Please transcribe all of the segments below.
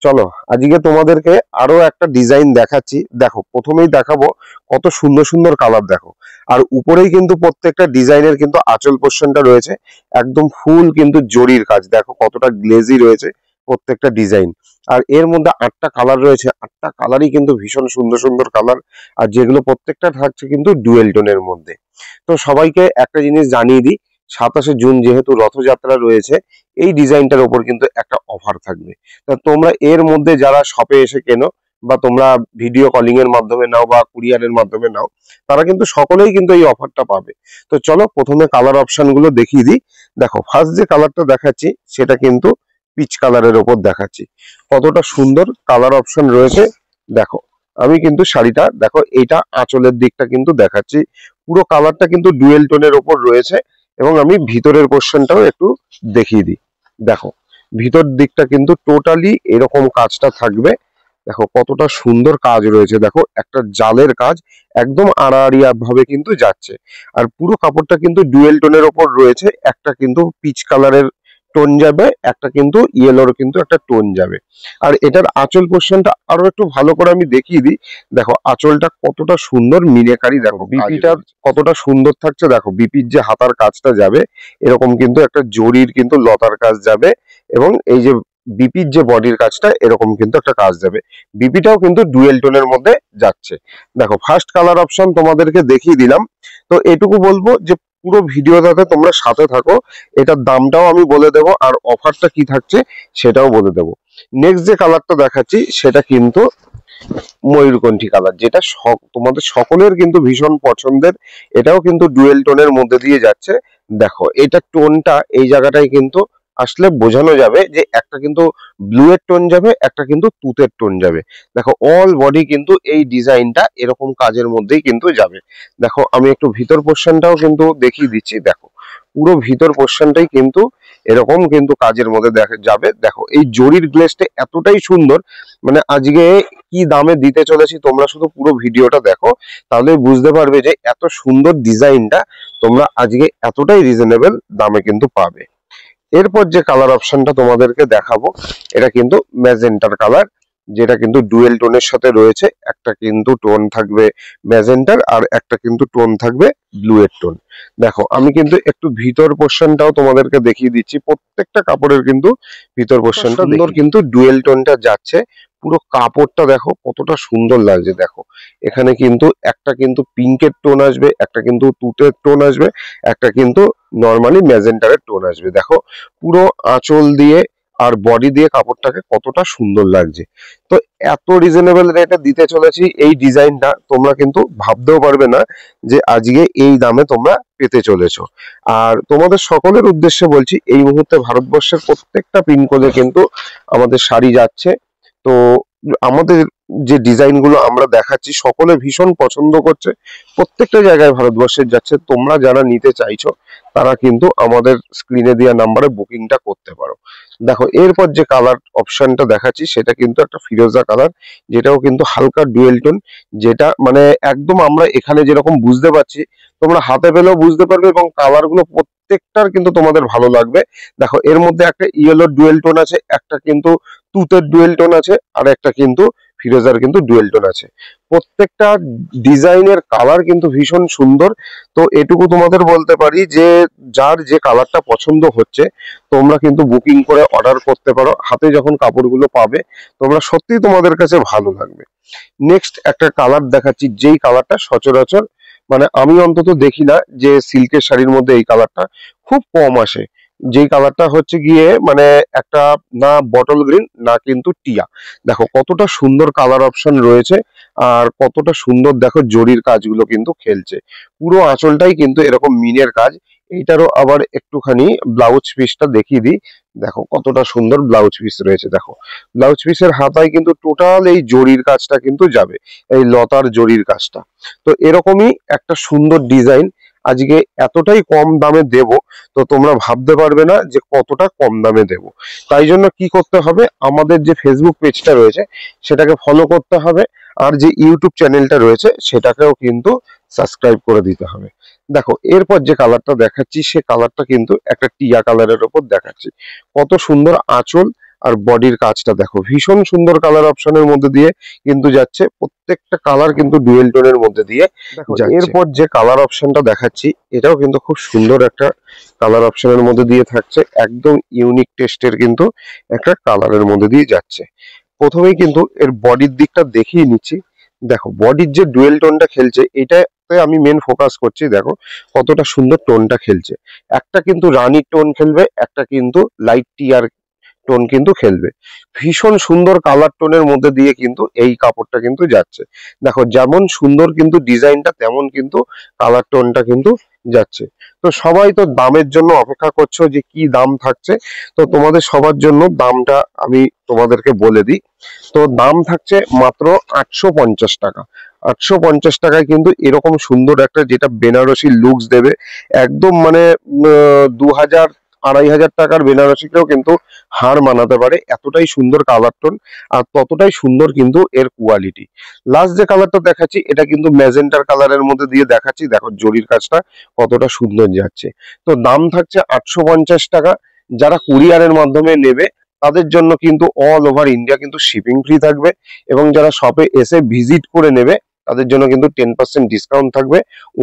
চলো আজকে তোমাদেরকে আরো একটা ডিজাইন দেখাচ্ছি। দেখো প্রথমেই দেখাবো কত সুন্দর সুন্দর কালার। দেখো আর উপরেই কিন্তু প্রত্যেকটা ডিজাইনের কিন্তু আঁচল পোর্শনটা রয়েছে একদম ফুল কিন্তু জরির কাজ। দেখো কতটা গ্লেজি রয়েছে প্রত্যেকটা ডিজাইন। আর এর মধ্যে 8টা কালার রয়েছে, 8টা কালারই কিন্তু ভীষণ সুন্দর সুন্দর কালার। আর যেগুলো প্রত্যেকটা থাকছে কিন্তু ডুয়েল টোনের মধ্যে। তো সবাইকে একটা জিনিস জানিয়ে দিই, 27শে জুন যেহেতু রথযাত্রা রয়েছে, এই ডিজাইনটার ওপর কিন্তু একটা অফার থাকবে। তা তোমরা এর মধ্যে যারা শপে এসে কেনো বা তোমরা ভিডিও কলিং এর মাধ্যমে নাও বা কুরিয়ারের মাধ্যমে নাও, তারা কিন্তু সকলেই কিন্তু এই অফারটা পাবে। তো চলো প্রথমে কালার অপশন গুলো দেখিয়ে দিই। দেখো ফার্স্ট যে কালারটা দেখাচ্ছি সেটা কিন্তু পিচ কালারের ওপর দেখাচ্ছি। কতটা সুন্দর কালার অপশন রয়েছে। দেখো আমি কিন্তু শাড়িটা দেখো এইটা আঁচলের দিকটা কিন্তু দেখাচ্ছি, পুরো কালারটা কিন্তু ডুয়েল টোনের ওপর রয়েছে। এবং আমি ভিতরের পোর্শনটাও একটু দেখিয়ে দিই। দেখো ভিতর দিকটা কিন্তু টোটালি এরকম কাজটা থাকবে। দেখো কতটা সুন্দর কাজ রয়েছে, দেখো একটা জালের কাজ একদম আড়াআড়িয়া ভাবে কিন্তু যাচ্ছে। আর পুরো কাপড়টা কিন্তু ডুয়েল টোনের ওপর রয়েছে, একটা কিন্তু পিচ কালারের টোন যাবে, একটা কিন্তু ইয়েলোর কিন্তু একটা টোন যাবে। আর এটার আঁচল পোর্শনটা আরো একটু ভালো করে আমি দেখিয়ে দিই। দেখো আঁচলটা কতটা সুন্দর মিনেকারি, দেখো বিপিটা কতটা সুন্দর থাকছে। দেখো বিপির যে হাতার কাজটা যাবে এরকম কিন্তু একটা জরির কিন্তু লতার কাজ যাবে, এবং এই যে বিপির যে বডির কাজটা এরকম কিন্তু একটা কাজ যাবে। বিপিটাও কিন্তু ডুয়েল টোনের মধ্যে যাচ্ছে। দেখো ফার্স্ট কালার অপশন তোমাদেরকে দেখিয়ে দিলাম। তো এটুকু বলবো যে পুরো ভিডিওটাতে তোমরা সাথে থাকো, এটার দামটাও আমি বলে দেবো আর অফারটা কি থাকছে সেটাও বলে দেবো। নেক্সট যে কালারটা দেখাচ্ছি সেটা কিন্তু ময়ূরকণ্ঠী কালার, যেটা তোমাদের সকলের কিন্তু ভীষণ পছন্দের। এটাও কিন্তু ডুয়েল টোনের মধ্যে দিয়ে যাচ্ছে। দেখো এটা টোনটা এই জায়গাটায় কিন্তু আসলে বোঝানো যাবে যে একটা কিন্তু ব্লু এর টোন যাবে, একটা কিন্তু তুতের টোন যাবে। দেখো অল বডি কিন্তু এই ডিজাইনটা এরকম কাজের মধ্যেই কিন্তু যাবে। দেখো আমি একটু ভিতর পোর্শনটাও কিন্তু দেখিয়ে দিচ্ছি। দেখো পুরো ভিতর পোর্শনটাই কিন্তু এরকম কিন্তু কাজের মধ্যে দেখা যাবে। দেখো এই জরির গ্লেজটা এতটাই সুন্দর, মানে আজকে কি দামে দিতে চলেছি তোমরা শুধু পুরো ভিডিওটা দেখো, তাহলে বুঝতে পারবে যে এত সুন্দর ডিজাইনটা তোমরা আজকে এতটাই রিজনেবল দামে কিন্তু পাবে। এরপর যে কালার অপশনটা তোমাদেরকে দেখাবো এটা কিন্তু ম্যাজেন্টার কালার, যেটা কিন্তু ডুয়েল টোনের সাথে রয়েছে। একটা কিন্তু টোন থাকবে ম্যাজেন্টার আর একটা কিন্তু টোন থাকবে ব্লু এর টোন। দেখো আমি কিন্তু একটু ভিতর পোর্শনটাও তোমাদেরকে দেখিয়ে দিচ্ছি। প্রত্যেকটা কাপড়ের কিন্তু ভিতর পোর্শনটা সুন্দর কিন্তু ডুয়েল টোনটা যাচ্ছে। পুরো কাপড়টা দেখো কতটা সুন্দর লাগছে। দেখো এখানে কিন্তু একটা কিন্তু পিঙ্কের টোন আসবে, একটা কিন্তু তুতের টোন আসবে, একটা কিন্তু নর্মালি ম্যাজেন্টারের টোন আসবে। দেখো পুরো আঁচল দিয়ে আর বডি দিয়ে কাপড়টাকে কতটা সুন্দর লাগছে। তো এত রিজনেবল রেটে দিতে চলেছি এই ডিজাইনটা, তোমরা কিন্তু ভাবতেও পারবে না যে আজকে এই দামে তোমরা পেতে চলেছো। আর তোমাদের সকলের উদ্দেশ্যে বলছি, এই মুহূর্তে ভারতবর্ষের প্রত্যেকটা পিনকোডে কিন্তু আমাদের শাড়ি যাচ্ছে। তো আমাদের যে ডিজাইন গুলো আমরা দেখাচ্ছি সকলে ভীষণ পছন্দ করছে, প্রত্যেকটা জায়গায় ভারতবর্ষের যাচ্ছে। তোমরা যারা নিতে চাইছো তারা কিন্তু আমাদের স্ক্রিনে দেওয়া নাম্বারে বুকিংটা করতে পারো। দেখো এরপর যে কালার অপশনটা দেখাচ্ছি সেটা কিন্তু একটা ফিরোজা কালার, যেটাও কিন্তু হালকা ডুয়েল টোন। যেটা মানে একদম আমরা এখানে যেরকম বুঝতে পারছি তোমরা হাতে পেলেও বুঝতে পারবে, এবং কালার গুলো প্রত্যেকটার কিন্তু তোমাদের ভালো লাগবে। দেখো এর মধ্যে একটা ইয়েলো ডুয়েল টোন আছে, একটা কিন্তু তুতের ডুয়েল টোন আছে, আর একটা কিন্তু ফিরোজার কিন্তু ডুয়েল টোন আছে। প্রত্যেকটা ডিজাইনের কালার কিন্তু ভীষণ সুন্দর। তো এটুকু তোমাদের বলতে পারি যে যার যে কালারটা পছন্দ হচ্ছে তোমরা কিন্তু বুকিং করে অর্ডার করতে পারো। হাতে যখন কাপড়গুলো পাবে তোমরা সত্যি তোমাদের কাছে ভালো লাগবে। নেক্সট একটা কালার দেখাচ্ছি, যেই কালারটা সচরাচর মানে আমি অন্তত দেখি না যে সিল্কের শাড়ির মধ্যে এই কালারটা খুব কম আসে। যেই কালারটা হচ্ছে গিয়ে মানে একটা না বটল গ্রিন না কিন্তু টিয়া। দেখো কতটা সুন্দর কালার অপশন রয়েছে, আর কতটা সুন্দর দেখো জরির কাজগুলো কিন্তু খেলছে। পুরো আঁচলটাই কিন্তু এরকম মিনের কাজ। এইটারও আবার একটুখানি ব্লাউজ পিসটা দেখিয়ে দিই। দেখো কতটা সুন্দর ব্লাউজ পিস রয়েছে। দেখো ব্লাউজ পিসের হাতায় কিন্তু টোটাল এই জরির কাজটা কিন্তু যাবে, এই লতার জরির কাজটা। তো এরকমই একটা সুন্দর ডিজাইন আজকে এতটাই কম দামে দেব, তো তোমরা ভাবতে পারবে না যে কতটা কম দামে দেব। তাই জন্য কি করতে হবে, আমাদের যে ফেসবুক পেজটা রয়েছে সেটাকে ফলো করতে হবে, আর যে ইউটিউব চ্যানেলটা রয়েছে সেটাকেও কিন্তু সাবস্ক্রাইব করে দিতে হবে। দেখো এরপর যে কালারটা দেখাচ্ছি সে কালারটা কিন্তু একটা টিয়া কালারের ওপর দেখাচ্ছি। কত সুন্দর আঁচল আর বডির কাজটা দেখো, ভীষণ সুন্দর কালার অপশনের মধ্যে দিয়ে কিন্তু যাচ্ছে, প্রত্যেকটা কালার কিন্তু ডুয়েল টোনের মধ্যে দিয়ে যাচ্ছে। এরপর যে কালার অপশনটা দেখাচ্ছি, এটাও কিন্তু খুব সুন্দর একটা কালার অপশনের মধ্যে দিয়ে থাকছে, একদম ইউনিক টেস্টের কিন্তু একটা কালারের মধ্যে দিয়ে যাচ্ছে। প্রথমেই কিন্তু এর বডির দিকটা দেখিয়ে নিচ্ছি। দেখো বডির যে ডুয়েল টোনটা খেলছে, এটাতে আমি মেন ফোকাস করছি। দেখো কতটা সুন্দর টোনটা খেলছে, একটা কিন্তু রানি টোন খেলবে, একটা কিন্তু লাইট টিয়ার টোন কিন্তু খেলবে। ভীষণ সুন্দর কালার টোনের মধ্যে দিয়ে কিন্তু এই কাপড়টা কিন্তু যাচ্ছে। দেখো যেমন সুন্দর কিন্তু ডিজাইনটা, তেমন কিন্তু কালার টোনটা কিন্তু যাচ্ছে। তো সবাই তো দামের জন্য অপেক্ষা করছো যে কি দাম থাকছে, তো তোমাদের সবার জন্য দামটা আমি তোমাদেরকে বলে দিই। তো দাম থাকছে মাত্র 850 টাকা। 850 টাকায় কিন্তু এরকম সুন্দর একটা, যেটা বেনারসি লুকস দেবে, একদম মানে 2000 2500 টাকার বেনারসিকেও কিন্তু হার মানাতে পারে, এতটাই সুন্দর কালার টোন আর ততটাই সুন্দর কিন্তু এর কোয়ালিটি। লাস্ট যে কালারটা দেখাচ্ছি, এটা কিন্তু ম্যাজেন্টার কালারের মধ্যে দিয়ে দেখাচ্ছি। দেখো জরির কাজটা কতটা সুন্দর যাচ্ছে। তো দাম থাকছে 850 টাকা। যারা কুরিয়ারের মাধ্যমে নেবে তাদের জন্য কিন্তু অল ওভার ইন্ডিয়া কিন্তু শিপিং ফ্রি থাকবে, এবং যারা শপে এসে ভিজিট করে নেবে তাদের জন্য কিন্তু 10% ডিসকাউন্ট থাকবে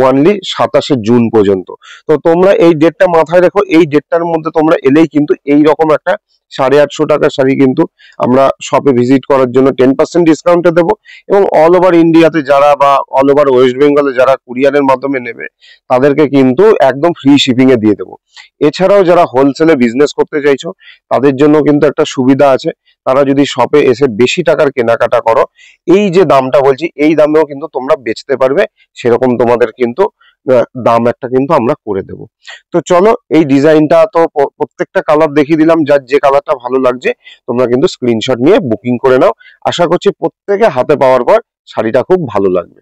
ওনলি 27শে জুন পর্যন্ত। তো তোমরা এই ডেটটা মাথায় রেখো, এই ডেটটার মধ্যে তোমরা এলেই কিন্তু এই রকম একটা 850 টাকার শাড়ি কিন্তু আমরা শপে ভিজিট করার জন্য 10% ডিসকাউন্টে দেবো। এবং অল ওভার ইন্ডিয়াতে যারা, বা অল ওভার ওয়েস্ট বেঙ্গলে যারা কুরিয়ারের মাধ্যমে নেবে, তাদেরকে কিন্তু একদম ফ্রি শিপিং এ দিয়ে দেবো। এছাড়াও যারা হোলসেলে বিজনেস করতে চাইছো, তাদের জন্য কিন্তু একটা সুবিধা আছে। তারা যদি শপে এসে বেশি টাকার কেনাকাটা করো, এই যে দামটা বলছি, এই দামেও কিন্তু তোমরা বেচতে পারবে, সেরকম তোমাদের কিন্তু দাম একটা কিন্তু আমরা করে দেব। তো চলো, এই ডিজাইনটা তো প্রত্যেকটা কালার দেখিয়ে দিলাম, যার যে কালারটা ভালো লাগছে তোমরা কিন্তু স্ক্রিনশট নিয়ে বুকিং করে নাও। আশা করছি প্রত্যেকে হাতে পাওয়ার পর শাড়িটা খুব ভালো লাগবে।